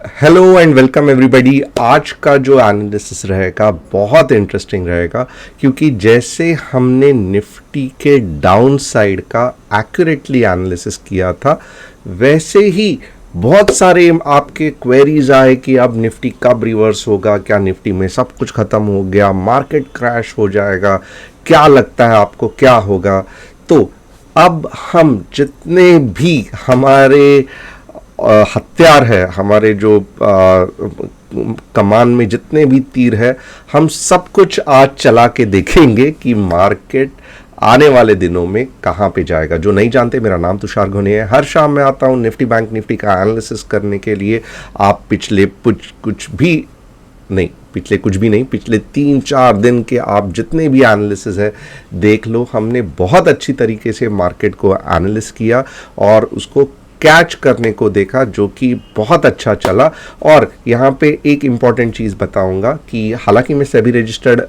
Hello and welcome everybody. आज का जो एनालिसिस रहेगा बहुत इंटरेस्टिंग रहेगा, क्योंकि जैसे हमने निफ्टी के डाउन साइड का एक्यूरेटली एनालिसिस किया था, वैसे ही बहुत सारे आपके क्वेरीज आए कि अब निफ्टी कब रिवर्स होगा, क्या निफ्टी में सब कुछ ख़त्म हो गया, मार्केट क्रैश हो जाएगा, क्या लगता है आपको क्या होगा। तो अब हम जितने भी हमारे हथियार है, हमारे जो कमान में जितने भी तीर है, हम सब कुछ आज चला के देखेंगे कि मार्केट आने वाले दिनों में कहाँ पे जाएगा। जो नहीं जानते, मेरा नाम तुषार घोने है। हर शाम मैं आता हूँ निफ्टी बैंक निफ्टी का एनालिसिस करने के लिए। आप पिछले कुछ भी नहीं, पिछले 3-4 दिन के आप जितने भी एनालिसिस है देख लो। हमने बहुत अच्छी तरीके से मार्केट को एनालिस किया और उसको कैच करने को देखा, जो कि बहुत अच्छा चला। और यहाँ पे एक इम्पॉर्टेंट चीज़ बताऊंगा कि हालांकि मैं SEBI registered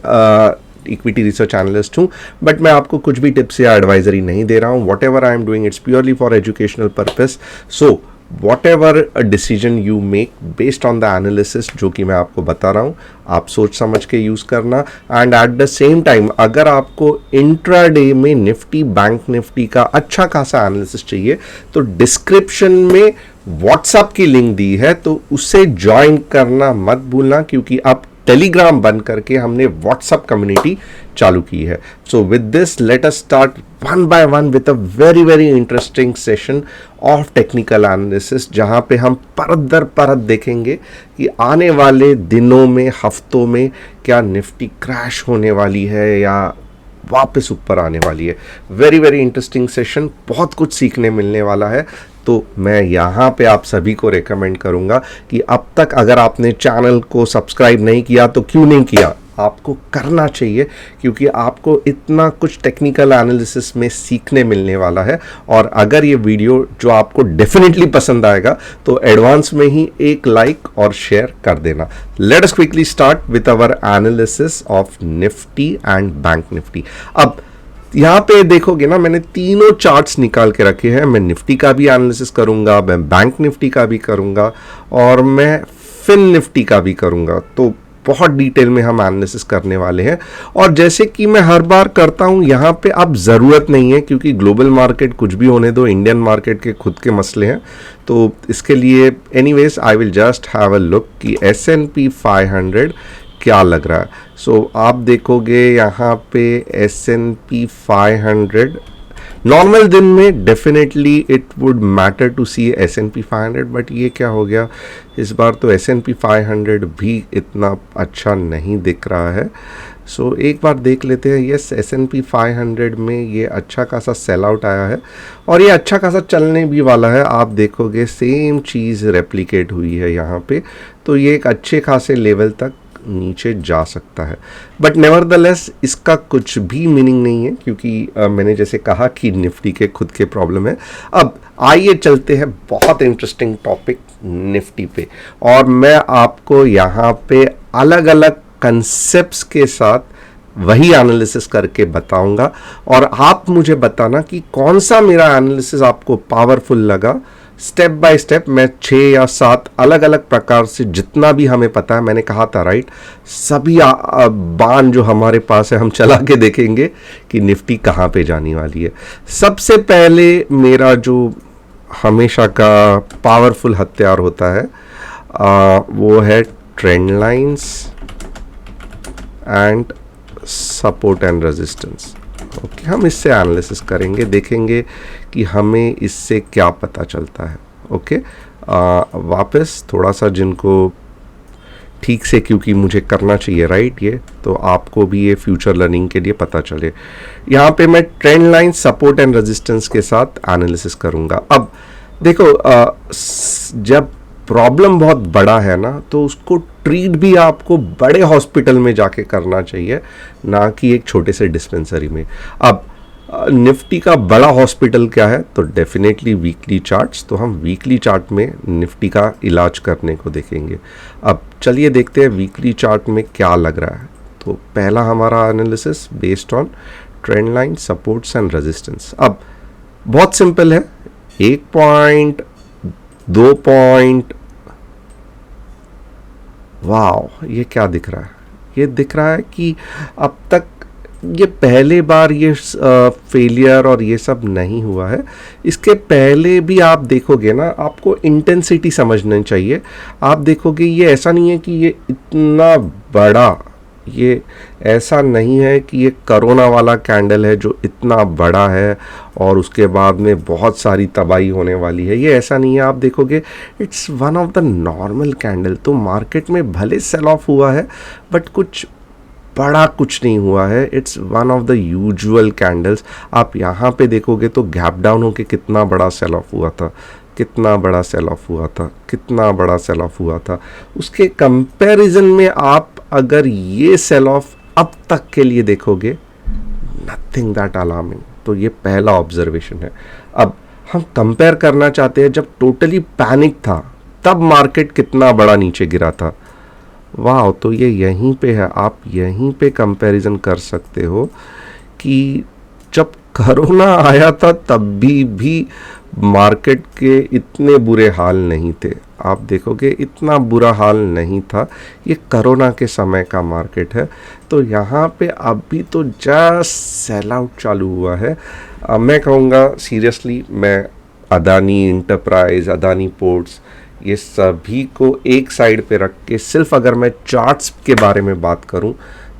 equity research analyst हूँ, बट मैं आपको कुछ भी टिप्स या एडवाइजरी नहीं दे रहा हूँ। What ever I am doing, it's purely for educational purpose. So whatever a decision you make based on the analysis जो कि मैं आपको बता रहा हूँ, आप सोच समझ के यूज़ करना। And at the same time, अगर आपको इंट्राडे में निफ्टी बैंक निफ्टी का अच्छा खासा एनालिसिस चाहिए, तो डिस्क्रिप्शन में व्हाट्सएप की लिंक दी है, तो उसे ज्वाइन करना मत भूलना, क्योंकि अब टेलीग्राम बंद करके हमने व्हाट्सएप कम्युनिटी चालू की है। So with this let us start one by one with a very very interesting session of technical analysis, जहां पे हम परत दर परत देखेंगे कि आने वाले दिनों में, हफ्तों में क्या निफ्टी क्रैश होने वाली है या वापस ऊपर आने वाली है। वेरी वेरी इंटरेस्टिंग सेशन, बहुत कुछ सीखने मिलने वाला है। तो मैं यहाँ पे आप सभी को रेकमेंड करूँगा कि अब तक अगर आपने चैनल को सब्सक्राइब नहीं किया तो क्यों नहीं किया, आपको करना चाहिए, क्योंकि आपको इतना कुछ टेक्निकल एनालिसिस में सीखने मिलने वाला है। और अगर ये वीडियो जो आपको डेफिनेटली पसंद आएगा, तो एडवांस में ही एक लाइक और शेयर कर देना। Let us quickly start with our analysis of Nifty and bank Nifty. अब यहाँ पे देखोगे ना, मैंने तीनों चार्ट्स निकाल के रखे हैं। मैं निफ्टी का भी एनालिसिस करूंगा, मैं बैंक निफ्टी का भी करूंगा, और मैं फिन निफ्टी का भी करूंगा। तो बहुत डिटेल में हम एनालिसिस करने वाले हैं। और जैसे कि मैं हर बार करता हूं, यहाँ पे अब ज़रूरत नहीं है, क्योंकि ग्लोबल मार्केट कुछ भी होने दो, इंडियन मार्केट के खुद के मसले हैं। तो इसके लिए anyways I will just have a look कि S&P 500 क्या लग रहा है। सो आप देखोगे यहाँ पे S&P 500 नॉर्मल दिन में definitely it would matter to see S&P 500, but ये क्या हो गया इस बार, तो S&P 500 भी इतना अच्छा नहीं दिख रहा है। सो एक बार देख लेते हैं। यस, S&P 500 में ये अच्छा खासा सेल आउट आया है और ये अच्छा खासा चलने भी वाला है। आप देखोगे सेम चीज़ रेप्लिकेट हुई है यहाँ पे, तो ये एक अच्छे खासे लेवल तक नीचे जा सकता है। बट नेवरदलेस इसका कुछ भी मीनिंग नहीं है, क्योंकि मैंने जैसे कहा कि निफ्टी के खुद के प्रॉब्लम है। अब आइए चलते हैं बहुत इंटरेस्टिंग टॉपिक निफ्टी पे, और मैं आपको यहाँ पे अलग अलग कंसेप्ट्स के साथ वही एनालिसिस करके बताऊंगा, और आप मुझे बताना कि कौन सा मेरा एनालिसिस आपको पावरफुल लगा। स्टेप बाय स्टेप मैं 6 या 7 अलग अलग प्रकार से, जितना भी हमें पता है, मैंने कहा था राइट, सभी बाण जो हमारे पास है हम चला के देखेंगे कि निफ्टी कहाँ पे जाने वाली है। सबसे पहले मेरा जो हमेशा का पावरफुल हथियार होता है वो है trend lines and support and resistance. Okay, हम इससे एनालिसिस करेंगे, देखेंगे कि हमें इससे क्या पता चलता है। ओके, वापस थोड़ा सा जिनको ठीक से, क्योंकि मुझे करना चाहिए राइट ये, तो आपको भी ये फ्यूचर लर्निंग के लिए पता चले। यहाँ पे मैं trend line, support and resistance के साथ एनालिसिस करूँगा। अब देखो, जब प्रॉब्लम बहुत बड़ा है ना, तो उसको ट्रीट भी आपको बड़े हॉस्पिटल में जाके करना चाहिए, ना कि एक छोटे से डिस्पेंसरी में। अब निफ्टी का बड़ा हॉस्पिटल क्या है, तो डेफिनेटली वीकली चार्ट्स। तो हम वीकली चार्ट में निफ्टी का इलाज करने को देखेंगे। अब चलिए देखते हैं वीकली चार्ट में क्या लग रहा है। तो पहला हमारा analysis based on trend line, supports and resistance. अब बहुत सिंपल है, 1 पॉइंट, 2 पॉइंट, वाह, ये क्या दिख रहा है? ये दिख रहा है कि अब तक ये पहले बार ये फेलियर और ये सब नहीं हुआ है। इसके पहले भी आप देखोगे ना, आपको इंटेंसिटी समझना चाहिए। आप देखोगे ये ऐसा नहीं है कि ये इतना बड़ा, ये ऐसा नहीं है कि ये कोरोना वाला कैंडल है जो इतना बड़ा है और उसके बाद में बहुत सारी तबाही होने वाली है। ये ऐसा नहीं है। आप देखोगे it's one of the normal candle. तो मार्केट में भले सेल ऑफ हुआ है बट कुछ बड़ा कुछ नहीं हुआ है। It's one of the usual candles. आप यहाँ पे देखोगे तो गैप डाउन होके कितना बड़ा सेल ऑफ हुआ था, कितना बड़ा सेल ऑफ हुआ था, कितना बड़ा सेल ऑफ हुआ था। उसके कंपैरिजन में आप अगर ये सेल ऑफ अब तक के लिए देखोगे, नथिंग दैट अलार्मिंग। तो ये पहला ऑब्जर्वेशन है। अब हम कंपेयर करना चाहते हैं, जब टोटली पैनिक था तब मार्केट कितना बड़ा नीचे गिरा था। वाह, तो ये यहीं पे है। आप यहीं पे कंपैरिजन कर सकते हो कि जब कोरोना आया था तब भी मार्केट के इतने बुरे हाल नहीं थे। आप देखोगे इतना बुरा हाल नहीं था। ये कोरोना के समय का मार्केट है। तो यहाँ पे अभी तो जस्ट सेल आउट चालू हुआ है। मैं कहूँगा सीरियसली, मैं अदानी इंटरप्राइज, अदानी पोर्ट्स, ये सभी को एक साइड पे रख के सिर्फ अगर मैं चार्ट्स के बारे में बात करूं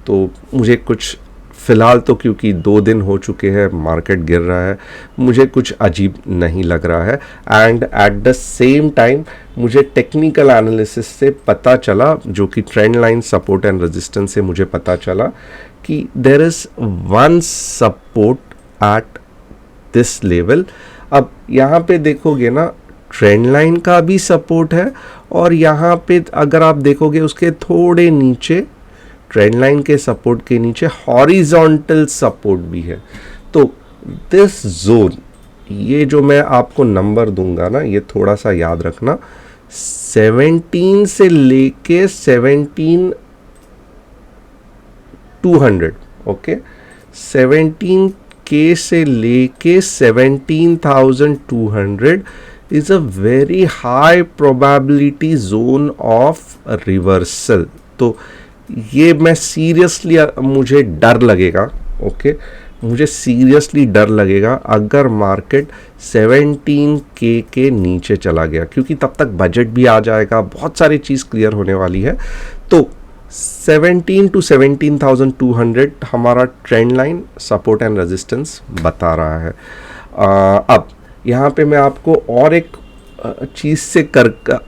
तो मुझे कुछ फ़िलहाल तो, क्योंकि 2 दिन हो चुके हैं मार्केट गिर रहा है, मुझे कुछ अजीब नहीं लग रहा है। And at the same time मुझे टेक्निकल एनालिसिस से पता चला, जो कि trend line support and resistance से मुझे पता चला कि there is one support at this level. अब यहाँ पे देखोगे ना, ट्रेंड लाइन का भी सपोर्ट है और यहाँ पे अगर आप देखोगे उसके थोड़े नीचे, ट्रेंड लाइन के सपोर्ट के नीचे हॉरिजॉन्टल सपोर्ट भी है। तो दिस जोन, ये जो मैं आपको नंबर दूंगा ना, ये थोड़ा सा याद रखना, 17 से लेके 17,200, ओके, 17 के से लेके 17,200 is a very high probability zone of reversal। तो ये मैं सीरियसली, मुझे डर लगेगा, ओके, मुझे सीरियसली डर लगेगा अगर मार्केट 17 के नीचे चला गया, क्योंकि तब तक बजट भी आ जाएगा, बहुत सारी चीज़ क्लियर होने वाली है। तो 17 to 17,200 हमारा trend line support and resistance बता रहा है। अब यहाँ पे मैं आपको और एक चीज़ से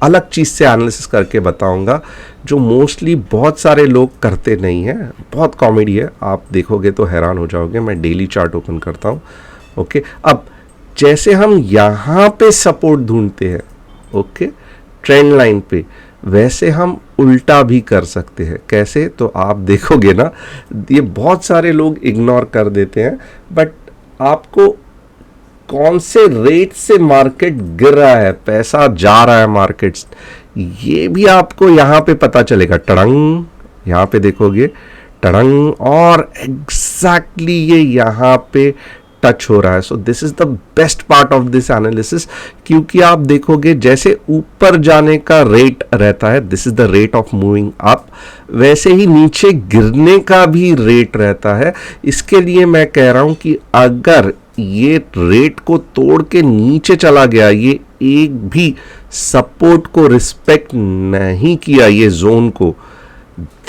अलग चीज़ से एनालिसिस करके बताऊंगा, जो मोस्टली बहुत सारे लोग करते नहीं हैं। बहुत कॉमेडी है, आप देखोगे तो हैरान हो जाओगे। मैं डेली चार्ट ओपन करता हूँ, ओके। अब जैसे हम यहाँ पे सपोर्ट ढूंढते हैं, ओके, ट्रेंड लाइन पे, वैसे हम उल्टा भी कर सकते हैं। कैसे? तो आप देखोगे ना, ये बहुत सारे लोग इग्नोर कर देते हैं, बट आपको कौन से रेट से मार्केट गिर रहा है, पैसा जा रहा है मार्केट्स, ये भी आपको यहाँ पे पता चलेगा। टड़ंग, यहाँ पे देखोगे टड़ंग, और एग्जैक्टली ये यहाँ पे टच हो रहा है। So this is the best part of this analysis, क्योंकि आप देखोगे जैसे ऊपर जाने का रेट रहता है, this is the rate of moving up, वैसे ही नीचे गिरने का भी रेट रहता है। इसके लिए मैं कह रहा हूं कि अगर ये रेट को तोड़ के नीचे चला गया, ये एक भी सपोर्ट को रिस्पेक्ट नहीं किया, ये जोन को,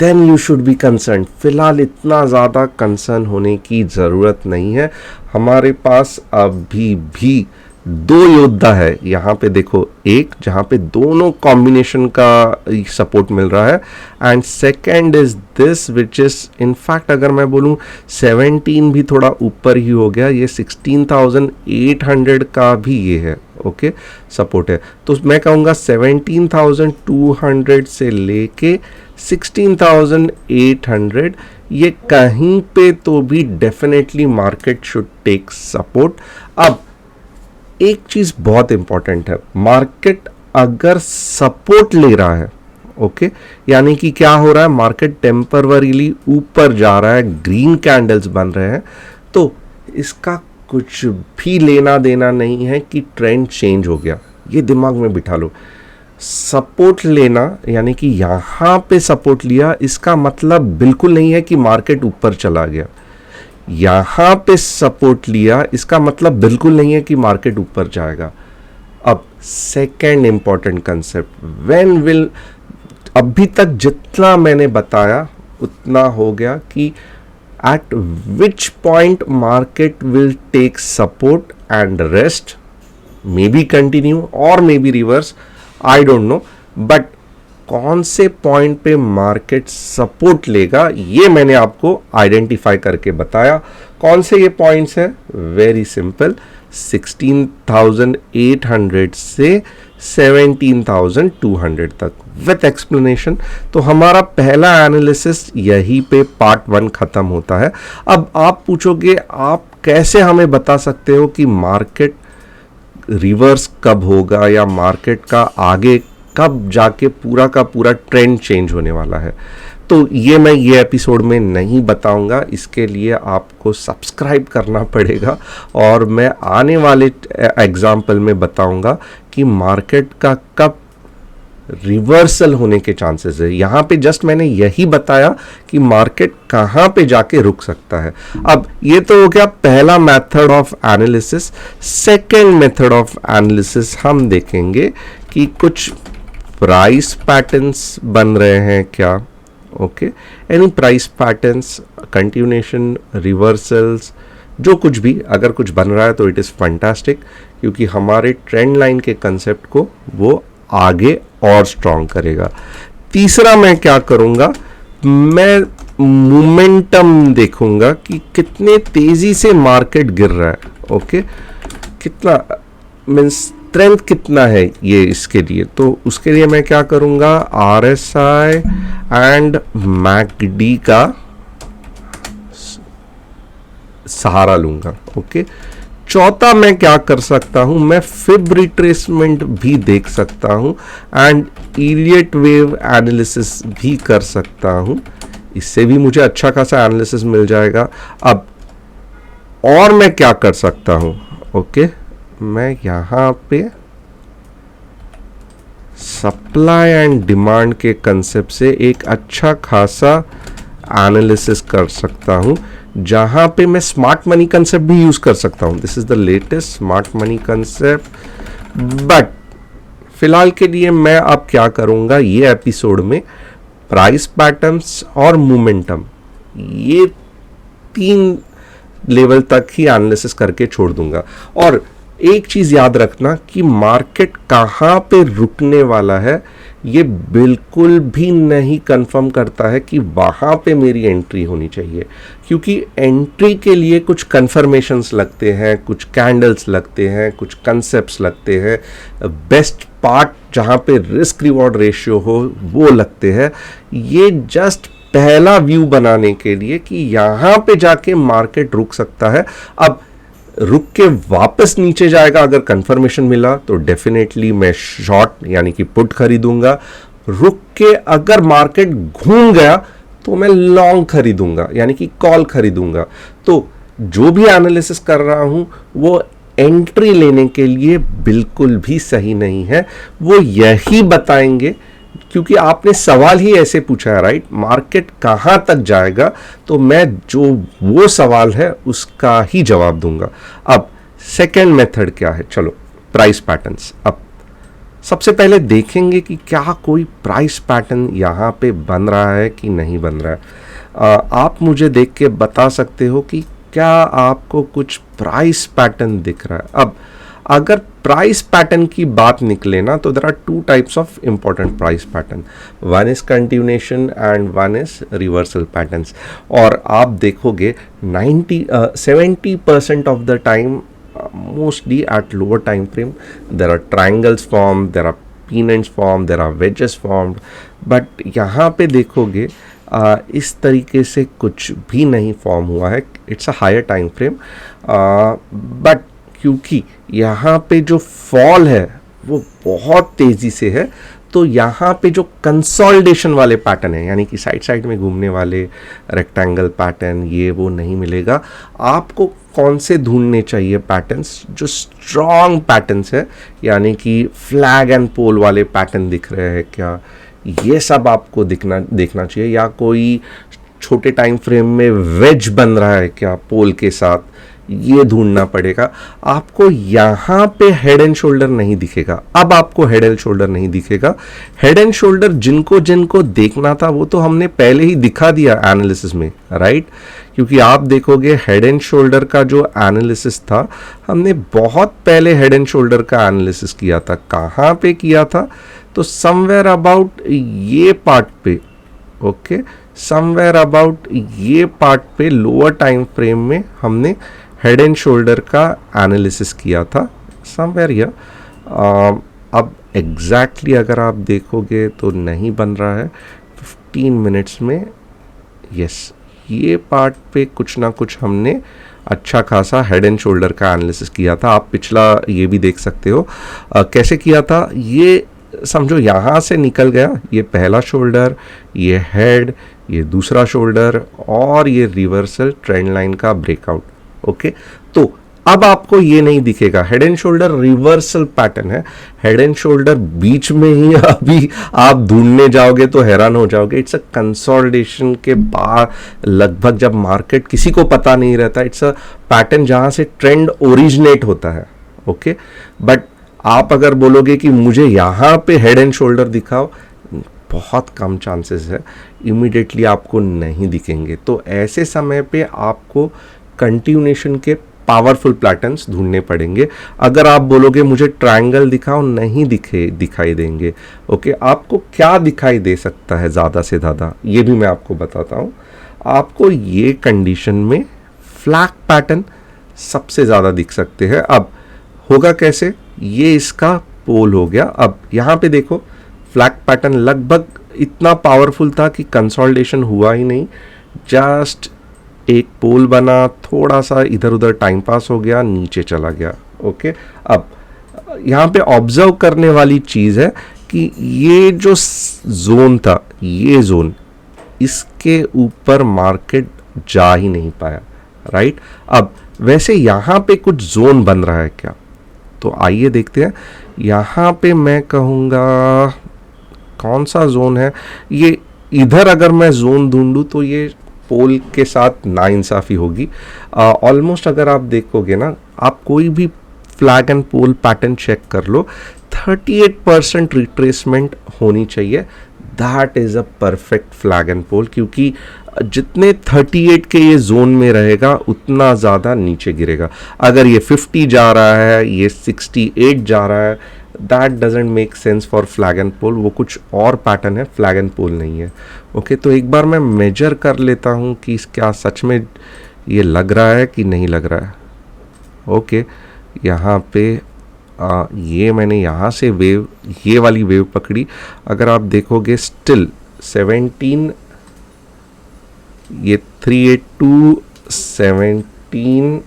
then you should be concern. फिलहाल इतना ज़्यादा कंसर्न होने की ज़रूरत नहीं है। हमारे पास अभी भी 2 योद्धा है। यहाँ पे देखो, एक जहाँ पे दोनों कॉम्बिनेशन का सपोर्ट मिल रहा है, and second is this which is in fact अगर मैं बोलूँ 17 भी थोड़ा ऊपर ही हो गया, ये 16,800 का भी ये है, ओके, सपोर्ट है। तो मैं कहूँगा 17,200 से लेके 16,800, ये कहीं पे तो भी definitely market should take support. अब एक चीज बहुत इंपॉर्टेंट है, मार्केट अगर सपोर्ट ले रहा है, ओके, यानी कि क्या हो रहा है, मार्केट टेम्पररीली ऊपर जा रहा है, ग्रीन कैंडल्स बन रहे हैं, तो इसका कुछ भी लेना देना नहीं है कि ट्रेंड चेंज हो गया। ये दिमाग में बिठा लो। सपोर्ट लेना यानी कि यहाँ पे सपोर्ट लिया, इसका मतलब बिल्कुल नहीं है कि मार्केट ऊपर चला गया। यहाँ पे सपोर्ट लिया इसका मतलब बिल्कुल नहीं है कि मार्केट ऊपर जाएगा। अब second important concept, when will, अभी तक जितना मैंने बताया उतना हो गया कि at which point market will take support and rest, maybe continue or maybe reverse, I don't know, but कौन से पॉइंट पे मार्केट सपोर्ट लेगा ये मैंने आपको आइडेंटिफाई करके बताया। कौन से ये पॉइंट्स हैं? वेरी सिंपल, 16,800 से 17,200 तक विथ एक्सप्लेनेशन। तो हमारा पहला एनालिसिस यहीं पे पार्ट 1 खत्म होता है। अब आप पूछोगे आप कैसे हमें बता सकते हो कि मार्केट रिवर्स कब होगा या मार्केट का आगे कब जाके पूरा का पूरा ट्रेंड चेंज होने वाला है? तो ये मैं ये एपिसोड में नहीं बताऊंगा, इसके लिए आपको सब्सक्राइब करना पड़ेगा और मैं आने वाले एग्जाम्पल में बताऊंगा कि मार्केट का कब रिवर्सल होने के चांसेस है। यहाँ पे जस्ट मैंने यही बताया कि मार्केट कहाँ पे जाके रुक सकता है। अब ये तो हो गया पहला method of analysis. Second method of analysis हम देखेंगे कि कुछ प्राइस पैटर्न्स बन रहे हैं क्या। Okay, any price patterns, continuation, reversals, जो कुछ भी अगर कुछ बन रहा है तो इट इज़ फैंटास्टिक, क्योंकि हमारे ट्रेंड लाइन के कंसेप्ट को वो आगे और स्ट्रॉन्ग करेगा। तीसरा मैं क्या करूँगा, मैं मोमेंटम देखूंगा कि कितने तेज़ी से मार्केट गिर रहा है। ओके, कितना मीन्स स्ट्रेंथ कितना है ये, इसके लिए तो उसके लिए मैं क्या करूँगा, RSI एंड मैकडी का सहारा लूँगा। ओके, चौथा मैं क्या कर सकता हूं, मैं फिब रिट्रेसमेंट भी देख सकता हूं एंड इलियट वेव एनालिसिस भी कर सकता हूं, इससे भी मुझे अच्छा खासा एनालिसिस मिल जाएगा। अब और मैं क्या कर सकता हूं, ओके, मैं यहां पे सप्लाई एंड डिमांड के कंसेप्ट से एक अच्छा खासा एनालिसिस कर सकता हूं, जहां पे मैं स्मार्ट मनी कंसेप्ट भी यूज कर सकता हूं। This is the latest smart money concept, but फिलहाल के लिए मैं अब क्या करूंगा, ये एपिसोड में प्राइस पैटर्न्स और मोमेंटम, ये 3 लेवल तक ही एनालिसिस करके छोड़ दूंगा। और एक चीज याद रखना कि मार्केट कहां पे रुकने वाला है ये बिल्कुल भी नहीं कंफर्म करता है कि वहाँ पे मेरी एंट्री होनी चाहिए, क्योंकि एंट्री के लिए कुछ कंफर्मेशंस लगते हैं, कुछ कैंडल्स लगते हैं, कुछ कंसेप्ट्स लगते हैं, बेस्ट पार्ट जहाँ पे रिस्क रिवॉर्ड रेशियो हो वो लगते हैं। ये जस्ट पहला व्यू बनाने के लिए कि यहाँ पे जाके मार्केट रुक सकता है। अब रुक के वापस नीचे जाएगा, अगर कंफर्मेशन मिला तो डेफिनेटली मैं शॉर्ट यानी कि पुट खरीदूंगा। रुक के अगर मार्केट घूम गया तो मैं लॉन्ग खरीदूंगा यानी कि कॉल खरीदूंगा। तो जो भी एनालिसिस कर रहा हूं वो एंट्री लेने के लिए बिल्कुल भी सही नहीं है, वो यही बताएंगे, क्योंकि आपने सवाल ही ऐसे पूछा है, राइट, मार्केट कहां तक जाएगा, तो मैं जो वो सवाल है उसका ही जवाब दूंगा। अब सेकेंड मेथड क्या है, चलो प्राइस पैटर्न्स। अब सबसे पहले देखेंगे कि क्या कोई प्राइस पैटर्न यहाँ पे बन रहा है कि नहीं बन रहा है। आप मुझे देख के बता सकते हो कि क्या आपको कुछ प्राइस पैटर्न दिख रहा है। अब अगर प्राइस पैटर्न की बात निकले ना, तो there are 2 types of important price pattern, one is continuation and one is reversal patterns. और आप देखोगे 70% of the time, mostly at lower time frame, there are triangles formed, there are pennants formed, there are wedges formed, but यहाँ पे देखोगे इस तरीके से कुछ भी नहीं फॉर्म हुआ है। It's a higher time frame, but क्योंकि यहाँ पे जो फॉल है वो बहुत तेज़ी से है, तो यहाँ पे जो कंसोलिडेशन वाले पैटर्न है, यानी कि साइड साइड में घूमने वाले रेक्टेंगल पैटर्न, ये वो नहीं मिलेगा आपको। कौन से ढूंढने चाहिए पैटर्न्स? जो स्ट्रॉन्ग पैटर्न्स है, यानी कि फ्लैग एंड पोल वाले पैटर्न दिख रहे हैं क्या, ये सब आपको देखना चाहिए। या कोई छोटे टाइम फ्रेम में वेज बन रहा है क्या पोल के साथ, ये ढूंढना पड़ेगा आपको। यहाँ पे हेड एंड शोल्डर नहीं दिखेगा। अब आपको हेड एंड शोल्डर नहीं दिखेगा। हेड एंड शोल्डर जिनको जिनको देखना था वो तो हमने पहले ही दिखा दिया एनालिसिस में, राइट? क्योंकि आप देखोगे हेड एंड शोल्डर का जो एनालिसिस था, हमने बहुत पहले हेड एंड शोल्डर का एनालिसिस किया था। कहाँ पे किया था? तो समवेयर अबाउट ये पार्ट पे, ओके, समवेयर अबाउट ये पार्ट पे लोअर टाइम फ्रेम में हमने हेड एंड शोल्डर का एनालिसिस किया था, समवेयर हियर। अब एग्जैक्टली अगर आप देखोगे तो नहीं बन रहा है 15 मिनट्स में। यस, ये पार्ट पे कुछ ना कुछ हमने अच्छा खासा हेड एंड शोल्डर का एनालिसिस किया था। आप पिछला ये भी देख सकते हो कैसे किया था। ये समझो यहाँ से निकल गया, ये पहला शोल्डर, ये हेड, ये दूसरा शोल्डर और ये रिवर्सल ट्रेंड लाइन का ब्रेकआउट, ओके। तो अब आपको ये नहीं दिखेगा, head and shoulder reversal pattern है। हेड एंड शोल्डर बीच में ही अभी आप ढूंढने जाओगे तो हैरान हो जाओगे। इट्स अ कंसोलिडेशन के बाद लगभग जब मार्केट किसी को पता नहीं रहता, इट्स अ पैटर्न जहां से ट्रेंड ओरिजिनेट होता है, ओके। बट आप अगर बोलोगे कि मुझे यहाँ पे हेड एंड शोल्डर दिखाओ, बहुत कम चांसेस है, इमीडिएटली आपको नहीं दिखेंगे। तो ऐसे समय पे आपको कंटिन्यूएशन के पावरफुल पैटर्न्स ढूंढने पड़ेंगे। अगर आप बोलोगे मुझे ट्रायंगल दिखाओ, नहीं दिखाई देंगे, ओके। आपको क्या दिखाई दे सकता है ज़्यादा से ज़्यादा, ये भी मैं आपको बताता हूँ। आपको ये कंडीशन में फ्लैग पैटर्न सबसे ज़्यादा दिख सकते हैं। अब होगा कैसे? ये इसका पोल हो गया। अब यहाँ पे देखो फ्लैग पैटर्न लगभग इतना पावरफुल था कि कंसोलिडेशन हुआ ही नहीं, जस्ट एक पोल बना, थोड़ा सा इधर उधर टाइम पास हो गया, नीचे चला गया, ओके। अब यहाँ पे ऑब्जर्व करने वाली चीज़ है कि ये जो जोन था, ये जोन, इसके ऊपर मार्केट जा ही नहीं पाया, राइट। अब वैसे यहाँ पे कुछ जोन बन रहा है क्या, तो आइए देखते हैं। यहाँ पे मैं कहूँगा कौन सा जोन है ये, इधर अगर मैं जोन ढूंढूं तो ये पोल के साथ नाइंसाफ़ी होगी ऑलमोस्ट। अगर आप देखोगे ना, आप कोई भी flag and pole pattern check कर लो, 38% रिट्रेसमेंट होनी चाहिए। That is a perfect flag and pole, क्योंकि जितने 38 के ये जोन में रहेगा उतना ज़्यादा नीचे गिरेगा। अगर ये 50 जा रहा है, ये 68 जा रहा है, that doesn't make sense for flag and pole. वो कुछ और पैटर्न है, फ्लैग एंड पोल नहीं है, ओके। तो एक बार मैं मेजर कर लेता हूँ कि क्या सच में ये लग रहा है कि नहीं लग रहा है, ओके। यहाँ पे ये मैंने यहाँ से वेव, ये वाली वेव पकड़ी। अगर आप देखोगे स्टिल 17, ये 382, 17,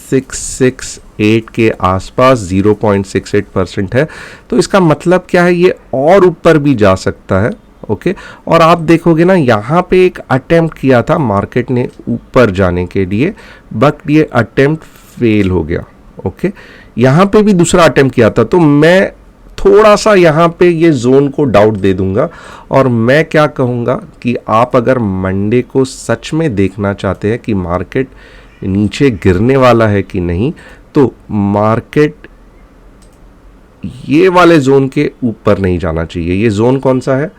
668 के आसपास 0.68% है। तो इसका मतलब क्या है, ये और ऊपर भी जा सकता है, ओके। और आप देखोगे ना, यहाँ पे एक अटेम्प्ट किया था मार्केट ने ऊपर जाने के लिए, बट ये अटेम्प्ट फेल हो गया, ओके। यहाँ पे भी दूसरा अटेम्प्ट किया था। तो मैं थोड़ा सा यहाँ पे ये जोन को डाउट दे दूंगा, और मैं क्या कहूँगा कि आप अगर मंडे को सच में देखना चाहते हैं कि मार्केट नीचे गिरने वाला है कि नहीं, तो मार्केट ये वाले जोन के ऊपर नहीं जाना चाहिए। ये जोन कौन सा है?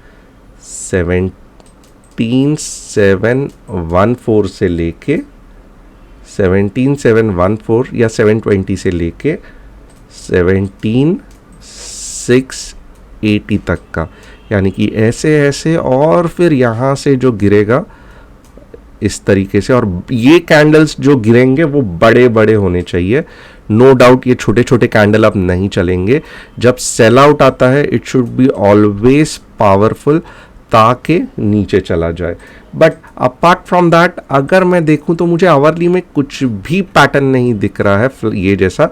17,714 से लेके 17,714 या 720 से लेके 17,680 तक का, यानी कि ऐसे ऐसे, और फिर यहाँ से जो गिरेगा इस तरीके से। और ये कैंडल्स जो गिरेंगे वो बड़े बड़े होने चाहिए, नो डाउट। ये छोटे छोटे कैंडल अब नहीं चलेंगे। जब सेल आउट आता है, it should be always powerful, ताकि नीचे चला जाए। बट अपार्ट फ्रॉम दैट, अगर मैं देखूं तो मुझे आवरली में कुछ भी पैटर्न नहीं दिख रहा है ये जैसा।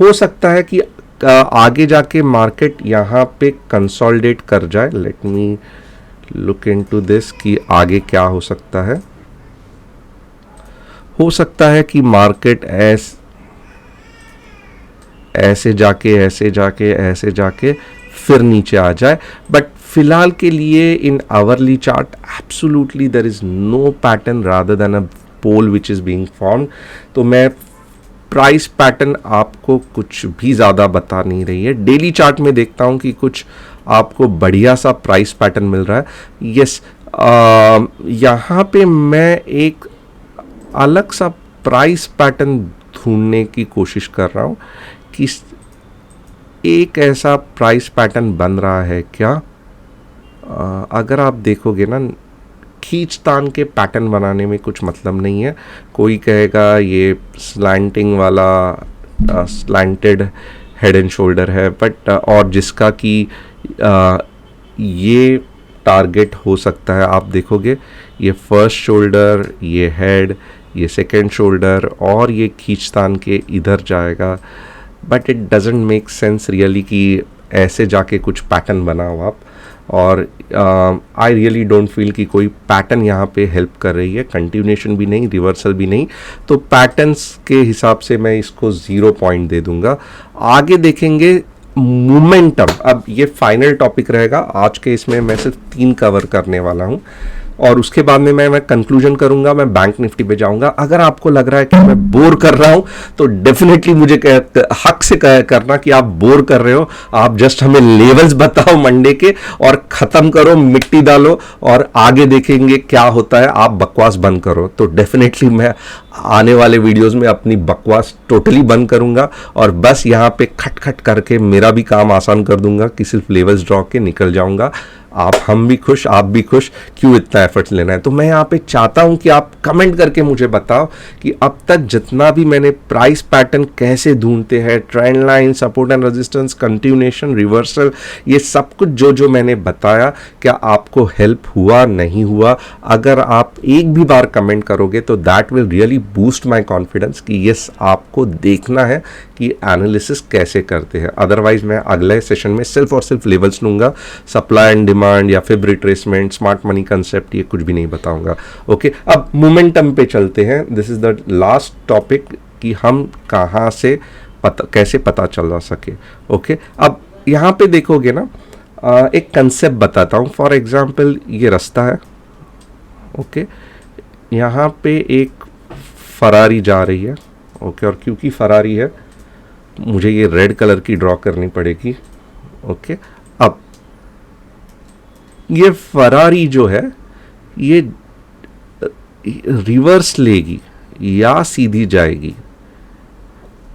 हो सकता है कि आगे जाके मार्केट यहाँ पे कंसोलिडेट कर जाए, let me look into this कि आगे क्या हो सकता है। हो सकता है कि मार्केट ऐसे जाके फिर नीचे आ जाए, बट फिलहाल के लिए in hourly chart absolutely there is no pattern rather than a pole which is being formed. तो मैं प्राइस पैटर्न आपको कुछ भी ज़्यादा बता नहीं रही है। डेली चार्ट में देखता हूँ कि कुछ आपको बढ़िया सा प्राइस पैटर्न मिल रहा है। यस, यहाँ पे मैं एक अलग सा प्राइस पैटर्न ढूंढने की कोशिश कर रहा हूँ कि एक ऐसा प्राइस पैटर्न बन रहा है क्या। अगर आप देखोगे ना, खींचतान के पैटर्न बनाने में कुछ मतलब नहीं है। कोई कहेगा ये स्लैंटिंग वाला स्लैंटेड हेड एंड शोल्डर है, बट और जिसका कि ये टारगेट हो सकता है। आप देखोगे ये फर्स्ट शोल्डर, ये हेड, ये सेकंड शोल्डर और ये खींचतान के इधर जाएगा, but it doesn't make sense really कि ऐसे जाके कुछ पैटर्न बनाओ आप। और आई रियली डोंट फील कि कोई पैटर्न यहाँ पे हेल्प कर रही है, कंटिन्यूएशन भी नहीं, रिवर्सल भी नहीं। तो पैटर्न्स के हिसाब से मैं इसको 0 पॉइंट दे दूंगा। आगे देखेंगे मोमेंटम। अब ये फाइनल टॉपिक रहेगा आज के, इसमें मैं सिर्फ 3 कवर करने वाला हूँ और उसके बाद में मैं कंक्लूजन करूंगा, मैं बैंक निफ्टी पे जाऊंगा। अगर आपको लग रहा है कि मैं बोर कर रहा हूं तो डेफिनेटली मुझे हक से करना कि आप बोर कर रहे हो। आप जस्ट हमें लेवल्स बताओ मंडे के और खत्म करो, मिट्टी डालो और आगे देखेंगे क्या होता है। आप बकवास बंद करो, तो डेफिनेटली मैं आने वाले वीडियोस में अपनी बकवास टोटली बंद करूंगा और बस यहाँ पे खट खट करके मेरा भी काम आसान कर दूंगा कि सिर्फ लेवल्स ड्रॉ के निकल जाऊंगा। हम भी खुश, आप भी खुश, क्यों इतना एफर्ट्स लेना है। तो मैं यहाँ पे चाहता हूँ कि आप कमेंट करके मुझे बताओ कि अब तक जितना भी मैंने प्राइस पैटर्न कैसे ढूंढते हैं, trend line, support and resistance, continuation, reversal, ये सब कुछ जो मैंने बताया, क्या आपको हेल्प हुआ, नहीं हुआ। अगर आप एक भी बार कमेंट करोगे तो that will really boost my confidence कि यस, आपको देखना है कि एनालिसिस कैसे करते हैं। अदरवाइज मैं अगले सेशन में सिर्फ और सिर्फ लेवल्स लूंगा, सप्लाई एंड डिमांड या फिर रिट्रेसमेंट, स्मार्ट मनी कंसेप्ट, ये कुछ भी नहीं बताऊंगा। ओके, अब मोमेंटम पे चलते हैं। This is the last topic कि हम कहाँ से कैसे पता चला सके। ओके, अब यहाँ पे देखोगे ना, एक कंसेप्ट बताता हूँ। फॉर एग्जाम्पल ये रास्ता है, ओके, यहाँ पे एक फरारी जा रही है, ओके, और क्योंकि फरारी है मुझे ये रेड कलर की ड्रॉ करनी पड़ेगी। ओके, अब ये फरारी जो है ये रिवर्स लेगी या सीधी जाएगी,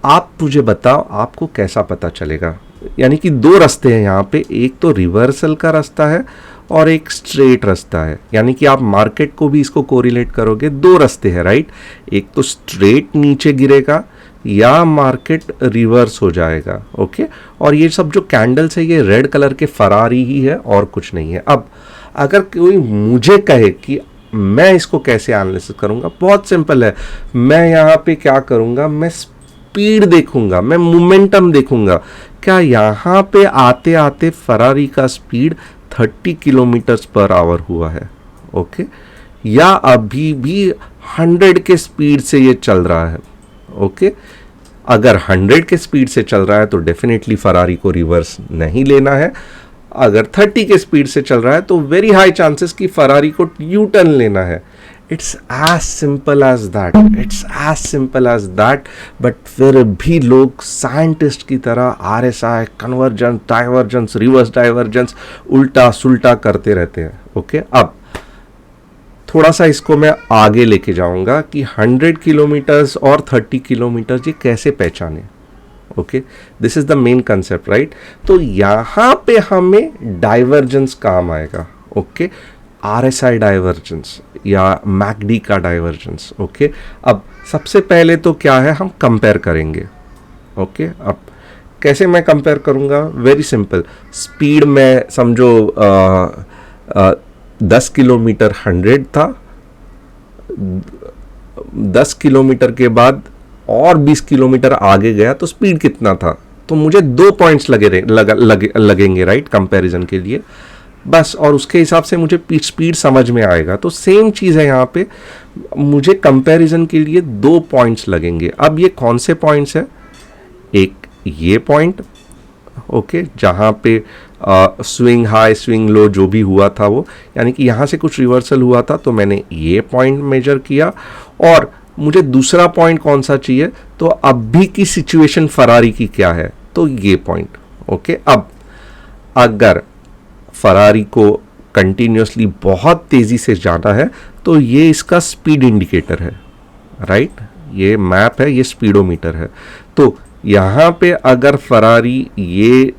आप मुझे बताओ, आपको कैसा पता चलेगा। यानी कि 2 रास्ते हैं यहाँ पे, एक तो रिवर्सल का रास्ता है और एक स्ट्रेट रास्ता है। यानी कि आप मार्केट को भी इसको कोरिलेट करोगे, 2 रास्ते हैं, राइट। एक तो स्ट्रेट नीचे गिरेगा या मार्केट रिवर्स हो जाएगा। ओके, और ये सब जो कैंडल्स है ये रेड कलर के फरारी ही है और कुछ नहीं है। अब अगर कोई मुझे कहे कि मैं इसको कैसे एनालिसिस करूंगा, बहुत सिंपल है। मैं यहाँ पे क्या करूंगा, मैं स्पीड देखूंगा, मैं मोमेंटम देखूंगा। क्या यहाँ पे आते आते फरारी का स्पीड 30 किलोमीटर्स पर आवर हुआ है, ओके, या अभी भी 100 के स्पीड से ये चल रहा है। ओके, अगर 100 के स्पीड से चल रहा है तो डेफिनेटली फरारी को रिवर्स नहीं लेना है। अगर 30 के स्पीड से चल रहा है तो वेरी हाई चांसेस कि फरारी को यू टर्न लेना है। It's as simple as that, it's as simple as that. But फिर भी लोग साइंटिस्ट की तरह RSI, convergence, divergence, reverse divergence, उल्टा सुल्टा करते रहते हैं। ओके, अब थोड़ा सा इसको मैं आगे लेके जाऊंगा कि 100 किलोमीटर्स और 30 किलोमीटर्स ये कैसे पहचाने। Okay, this is the main concept, right. तो यहाँ पे हमें डाइवर्जेंस काम आएगा। ओके, RSI डाइवर्जेंस या MACD का डाइवर्जेंस। ओके, अब सबसे पहले तो क्या है, हम कंपेयर करेंगे। ओके, अब कैसे मैं कंपेयर करूँगा, वेरी सिंपल। स्पीड में समझो 10 किलोमीटर 100 था, 10 किलोमीटर के बाद और 20 किलोमीटर आगे गया तो स्पीड कितना था, तो मुझे 2 पॉइंट्स लगेंगे राइट, कंपैरिजन के लिए बस, और उसके हिसाब से मुझे स्पीड समझ में आएगा। तो सेम चीज़ है यहाँ पे, मुझे कंपैरिजन के लिए 2 पॉइंट्स लगेंगे। अब ये कौन से पॉइंट्स है, एक ये पॉइंट ओके, जहाँ पे स्विंग हाई स्विंग लो जो भी हुआ था वो, यानी कि यहाँ से कुछ रिवर्सल हुआ था तो मैंने ये पॉइंट मेजर किया। और मुझे दूसरा पॉइंट कौन सा चाहिए, तो अभी की सिचुएशन फरारी की क्या है, तो ये पॉइंट ओके। अब अगर फरारी को कंटिन्यूसली बहुत तेज़ी से जाना है तो ये इसका स्पीड इंडिकेटर है राइट, ये मैप है, ये स्पीडोमीटर है। तो यहाँ पे अगर फरारी ये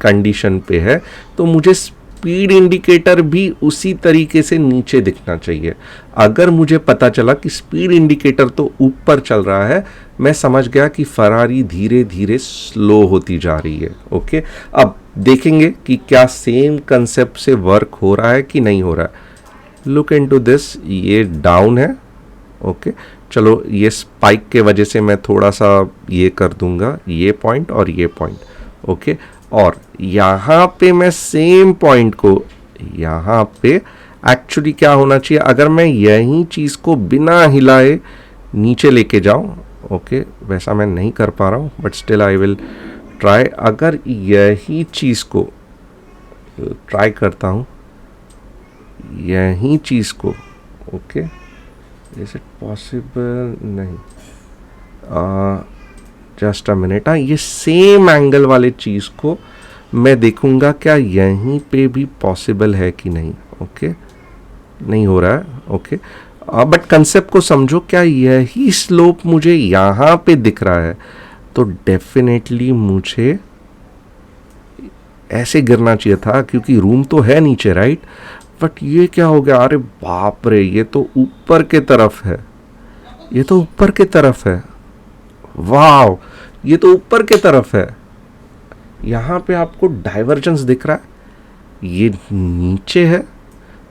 कंडीशन पे है तो मुझे स्पीड इंडिकेटर भी उसी तरीके से नीचे दिखना चाहिए। अगर मुझे पता चला कि स्पीड इंडिकेटर तो ऊपर चल रहा है, मैं समझ गया कि फरारी धीरे धीरे स्लो होती जा रही है ओके। अब देखेंगे कि क्या सेम कंसेप्ट से वर्क हो रहा है कि नहीं हो रहा है। लुक इनटू दिस, ये डाउन है ओके। चलो ये स्पाइक के वजह से मैं थोड़ा सा ये कर दूंगा, ये पॉइंट और ये पॉइंट ओके। और यहाँ पे मैं सेम पॉइंट को यहाँ पे एक्चुअली क्या होना चाहिए, अगर मैं यही चीज़ को बिना हिलाए नीचे लेके जाऊँ ओके, वैसा मैं नहीं कर पा रहा हूँ but still I will try. अगर यही चीज़ को ट्राई करता हूँ, यही चीज़ को ओके, इज इट पॉसिबल, नहीं, जस्ट अ मिनट। हाँ, ये सेम एंगल वाले चीज़ को मैं देखूंगा क्या यहीं पे भी पॉसिबल है कि नहीं ओके। नहीं हो रहा है ओके, बट कंसेप्ट को समझो, क्या यही स्लोप मुझे यहाँ पे दिख रहा है तो डेफिनेटली मुझे ऐसे गिरना चाहिए था क्योंकि रूम तो है नीचे राइट। बट ये क्या हो गया, अरे बाप रे, ये तो ऊपर के तरफ है, ये तो ऊपर के तरफ है, वाह, ये तो ऊपर के तरफ है। यहाँ पे आपको डाइवर्जेंस दिख रहा है, ये नीचे है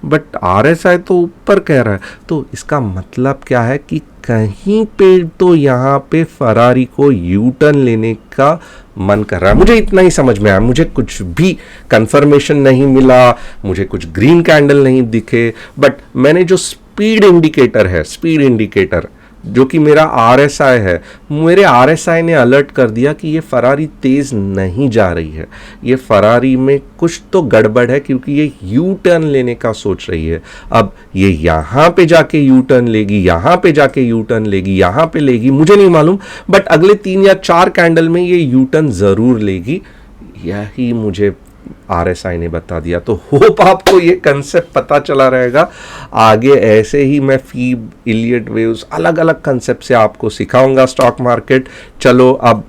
बट RSI तो ऊपर कह रहा है। तो इसका मतलब क्या है कि कहीं पे तो यहाँ पे फरारी को यू टर्न लेने का मन कर रहा है। मुझे इतना ही समझ में आया, मुझे कुछ भी कंफर्मेशन नहीं मिला, मुझे कुछ ग्रीन कैंडल नहीं दिखे, बट मैंने जो स्पीड इंडिकेटर है, स्पीड इंडिकेटर जो कि मेरा RSI है, मेरे RSI ने अलर्ट कर दिया कि ये फरारी तेज़ नहीं जा रही है, ये फरारी में कुछ तो गड़बड़ है क्योंकि ये यू टर्न लेने का सोच रही है। अब ये यहाँ पे जाके यू टर्न लेगी, यहाँ पे जाके यू टर्न लेगी, यहाँ पे लेगी, मुझे नहीं मालूम, बट अगले 3 या 4 कैंडल में ये यू टर्न ज़रूर लेगी, यही मुझे RSI ने बता दिया। तो होप आपको ये कंसेप्ट पता चला रहेगा। आगे ऐसे ही मैं फीब, इलियट वेव्स, अलग अलग कंसेप्ट से आपको सिखाऊंगा स्टॉक मार्केट। चलो अब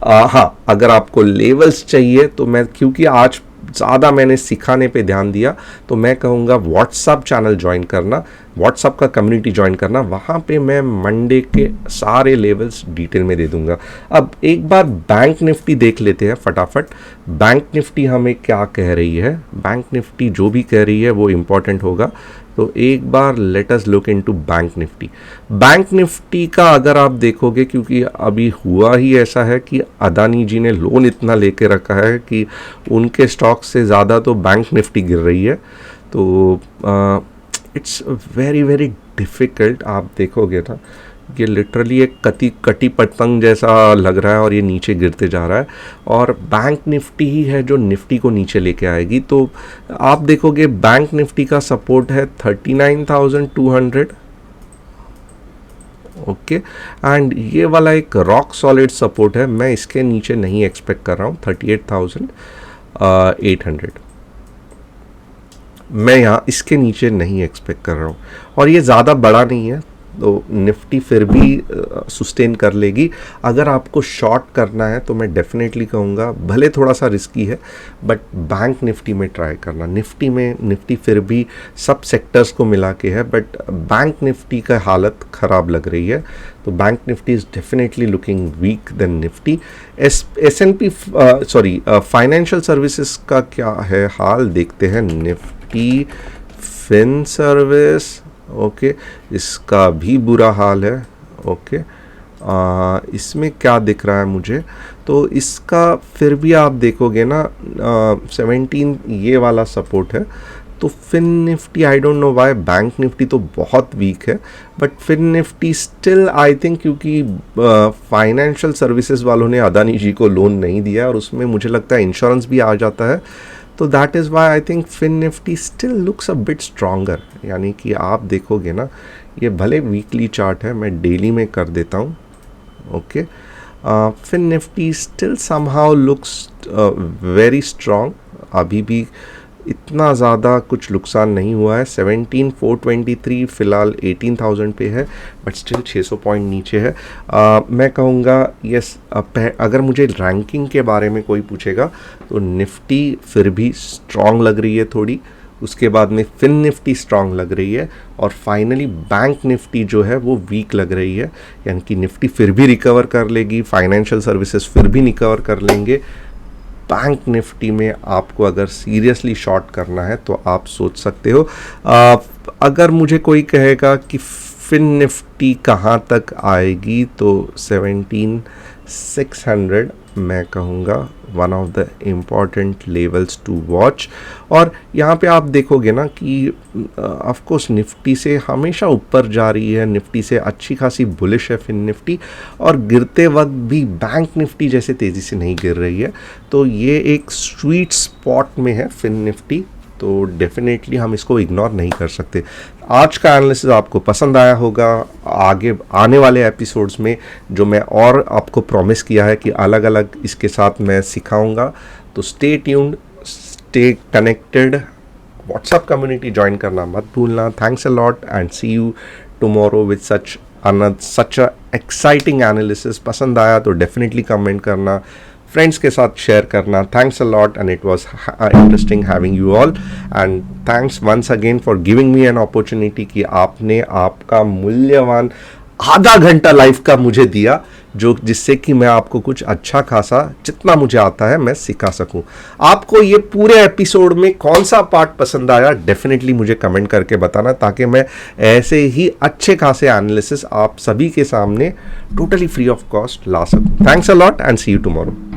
हाँ, अगर आपको लेवल्स चाहिए तो मैं, क्योंकि आज ज़्यादा मैंने सिखाने पे ध्यान दिया, तो मैं कहूँगा व्हाट्सअप चैनल ज्वाइन करना, व्हाट्सअप का कम्युनिटी ज्वाइन करना, वहाँ पे मैं मंडे के सारे लेवल्स डिटेल में दे दूँगा। अब एक बार बैंक निफ्टी देख लेते हैं फटाफट। बैंक निफ्टी हमें क्या कह रही है, बैंक निफ्टी जो भी कह रही है वो इम्पॉर्टेंट होगा। तो एक बार let us look into bank Nifty. Bank Nifty का अगर आप देखोगे, क्योंकि अभी हुआ ही ऐसा है कि अदानी जी ने लोन इतना लेके रखा है कि उनके स्टॉक से ज़्यादा तो बैंक निफ्टी गिर रही है। तो इट्स वेरी वेरी डिफ़िकल्ट। आप देखोगे ना, ये लिटरली एक कटी पतंग जैसा लग रहा है और ये नीचे गिरते जा रहा है, और बैंक निफ्टी ही है जो निफ्टी को नीचे लेके आएगी। तो आप देखोगे बैंक निफ्टी का सपोर्ट है 39,200 ओके, एंड ये वाला एक रॉक सॉलिड सपोर्ट है, मैं इसके नीचे नहीं एक्सपेक्ट कर रहा हूँ 38,800, मैं यहाँ इसके नीचे नहीं एक्सपेक्ट कर रहा हूँ। और ये ज़्यादा बड़ा नहीं है तो निफ्टी फिर भी सस्टेन कर लेगी। अगर आपको शॉर्ट करना है तो मैं डेफिनेटली कहूँगा, भले थोड़ा सा रिस्की है बट बैंक निफ्टी में ट्राई करना। निफ्टी फिर भी सब सेक्टर्स को मिला के है, बट बैंक निफ्टी का हालत ख़राब लग रही है। तो bank Nifty is definitely looking weak then Nifty. S&P financial services का क्या है हाल, देखते हैं। निफ्टी फिन सर्विस ओके, इसका भी बुरा हाल है ओके। इसमें क्या दिख रहा है मुझे, तो इसका फिर भी आप देखोगे ना 17 ये वाला सपोर्ट है। तो fin Nifty I don't know why, bank Nifty तो बहुत वीक है, but fin Nifty still I think, क्योंकि फाइनेंशियल सर्विसेज वालों ने अदानी जी को लोन नहीं दिया और उसमें मुझे लगता है इंश्योरेंस भी आ जाता है, तो that is why I think fin Nifty still looks a bit stronger. यानी कि आप देखोगे ना, ये भले वीकली चार्ट है, मैं डेली में कर देता हूँ। Okay, fin Nifty still somehow looks very strong. अभी भी इतना ज़्यादा कुछ नुकसान नहीं हुआ है। 17,423 फ़िलहाल 18,000 पे है, बट स्टिल 600 पॉइंट नीचे है। मैं कहूँगा यस, अगर मुझे रैंकिंग के बारे में कोई पूछेगा तो निफ्टी फिर भी स्ट्रॉन्ग लग रही है थोड़ी, उसके बाद में फिन निफ्टी स्ट्रॉन्ग लग रही है, और फाइनली बैंक निफ्टी जो है वो वीक लग रही है। यानी कि निफ्टी फिर भी रिकवर कर लेगी, फाइनेंशियल सर्विसेज फिर भी रिकवर कर लेंगे। बैंक निफ्टी में आपको अगर सीरियसली शॉर्ट करना है तो आप सोच सकते हो। अगर मुझे कोई कहेगा कि फिन निफ्टी कहाँ तक आएगी, तो 17,600 मैं कहूँगा one of the important levels to watch. और यहाँ पे आप देखोगे ना कि ऑफ कोर्स निफ्टी से हमेशा ऊपर जा रही है, निफ्टी से अच्छी खासी बुलिश है फिन निफ्टी, और गिरते वक्त भी बैंक निफ्टी जैसे तेज़ी से नहीं गिर रही है। तो ये एक स्वीट स्पॉट में है फिन निफ्टी, तो डेफिनेटली हम इसको इग्नोर नहीं कर सकते। आज का एनालिसिस आपको पसंद आया होगा। आगे आने वाले एपिसोड्स में जो मैं और आपको प्रॉमिस किया है कि अलग अलग इसके साथ मैं सिखाऊंगा, तो stay tuned, stay connected. WhatsApp community join करना मत भूलना। Thanks a lot and see you tomorrow with such a exciting analysis. पसंद आया तो डेफिनेटली कमेंट करना, फ्रेंड्स के साथ शेयर करना। Thanks a lot and it was interesting having you all, and thanks once again for giving me an opportunity कि आपने आपका मूल्यवान आधा घंटा लाइफ का मुझे दिया, जो जिससे कि मैं आपको कुछ अच्छा खासा जितना मुझे आता है मैं सिखा सकूं। आपको ये पूरे एपिसोड में कौन सा पार्ट पसंद आया डेफिनेटली मुझे कमेंट करके बताना, ताकि मैं ऐसे ही अच्छे खासे एनालिसिस आप सभी के सामने टोटली फ्री ऑफ कॉस्ट ला सकूं। Thanks a lot and see you tomorrow.